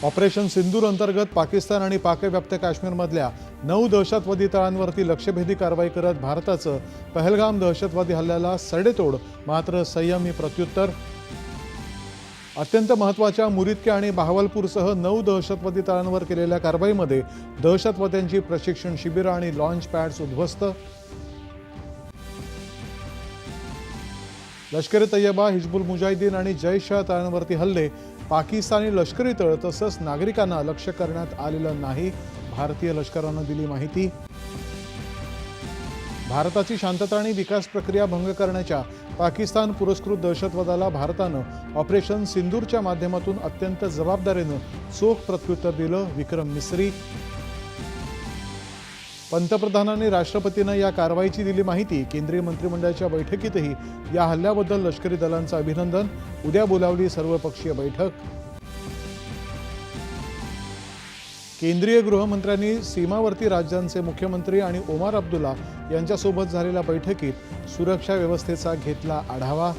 Operation सिंदूर अंतर्गत पाकिस्तान आणि पाकव्याप्त काश्मीरमधल्या 9 दहशतवादी तळांवरती लक्ष्यभेदी कारवाई करत भारताचं पहलगाम दहशतवादी हल्ल्याला सडेतोड मात्र संयमी प्रत्युत्तर। अत्यंत महत्त्वाच्या मुरिदके आणि बहावलपूरसह 9 दहशतवादी तळांवर केलेल्या कारवाईमध्ये दहशतवाद्यांची प्रशिक्षण शिबिरं आणि लॉन्च पॅड्स उद्ध्वस्त। लष्कर ए तैयबा, हिजबुल मुजाहिदीन आणि जैश तळांवरती हल्ले पाकिस्तानी लष्करी तळ तसंच नागरिकांना लक्ष्य करण्यात आलेलं नाही, भारतीय लष्करानं दिली माहिती। भारताची शांतता आणि विकास प्रक्रिया भंग करण्याच्या पाकिस्तान पुरस्कृत दहशतवादाला भारतानं ऑपरेशन सिंदूरच्या माध्यमातून अत्यंत जबाबदारीनं चोख प्रत्युत्तर दिलं, विक्रम मिस्री। पंतप्रधानांनी राष्ट्रपतींना या कारवाईची दिली माहिती। केंद्रीय मंत्रिमंडळाच्या बैठकीतही या हल्ल्याबद्दल लष्करी दलांचं अभिनंदन। उद्या बोलावली सर्वपक्षीय बैठक। केंद्रीय गृहमंत्र्यांनी सीमावर्ती राज्यांचे मुख्यमंत्री आणि ओमार अब्दुल्ला यांच्यासोबत झालेल्या बैठकीत सुरक्षा व्यवस्थेचा घेतला आढावा।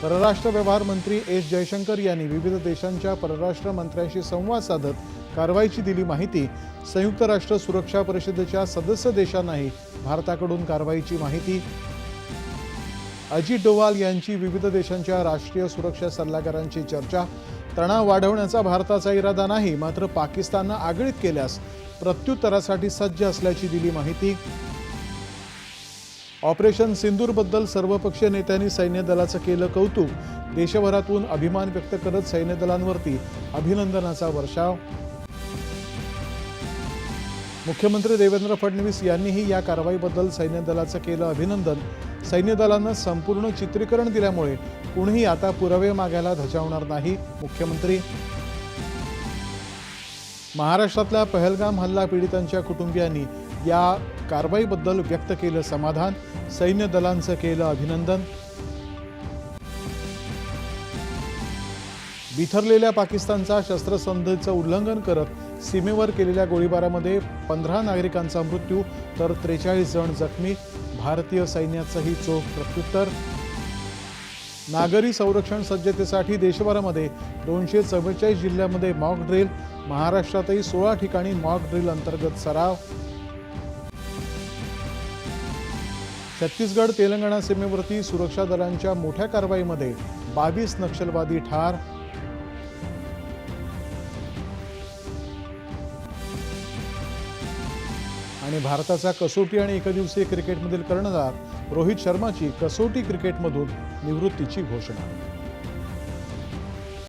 परराष्ट्र व्यवहार मंत्री एस जयशंकर यांनी विविध देशांच्या परराष्ट्र मंत्र्यांशी संवाद साधत कारवाईची दिली माहिती। संयुक्त राष्ट्र सुरक्षा परिषदेच्या सदस्य देशांनाही भारताकडून कारवाईची माहिती। अजित डोवाल यांची विविध देशांच्या राष्ट्रीय सुरक्षा सल्लागारांची चर्चा। तणाव वाढवण्याचा भारताचा इरादा नाही, मात्र पाकिस्ताननं आगळीक केल्यास प्रत्युत्तरासाठी सज्ज असल्याची दिली माहिती। ऑपरेशन सिंदूरबद्दल सर्वपक्षीय नेत्यांनी सैन्य दलाचं केलं कौतुक। देशभरातून अभिमान व्यक्त करत सैन्य दलांवरती अभिनंदनाचा वर्षाव। मुख्यमंत्री देवेंद्र फडणवीस यांनीही या कारवाईबद्दल सैन्य दलाचं केलं अभिनंदन। सैन्य दलानं संपूर्ण चित्रीकरण दिल्यामुळे कुणीही आता पुरावे मागायला धजावणार नाही, मुख्यमंत्री। महाराष्ट्रातल्या पहलगाम हल्ला पीडितांच्या कुटुंबियांनी या कारवाईबद्दल व्यक्त केलं समाधान। सैन्य दलांचं केलं अभिनंदन। बिथरलेल्या पाकिस्तानचा शस्त्रसंधीचं उल्लंघन करत सीमेवर केलेल्या गोळीबारामध्ये 15 नागरिकांचा मृत्यू तर 43 जण जखमी, भारतीय सैन्याचंही चोख प्रत्युत्तर। नागरी संरक्षण सज्जतेसाठी देशभरामध्ये 244 जिल्ह्यांमध्ये मॉक ड्रिल, महाराष्ट्रातही 16 ठिकाणी मॉक ड्रिल अंतर्गत सराव। छत्तीसगड तेलंगणा सीमेवरती सुरक्षा दलांच्या मोठ्या कारवाईमध्ये 22 नक्षलवादी ठार। आणि भारताचा कसोटी आणि एकदिवसीय क्रिकेटमधील कर्णधार रोहित शर्माची कसोटी क्रिकेटमधून निवृत्तीची घोषणा।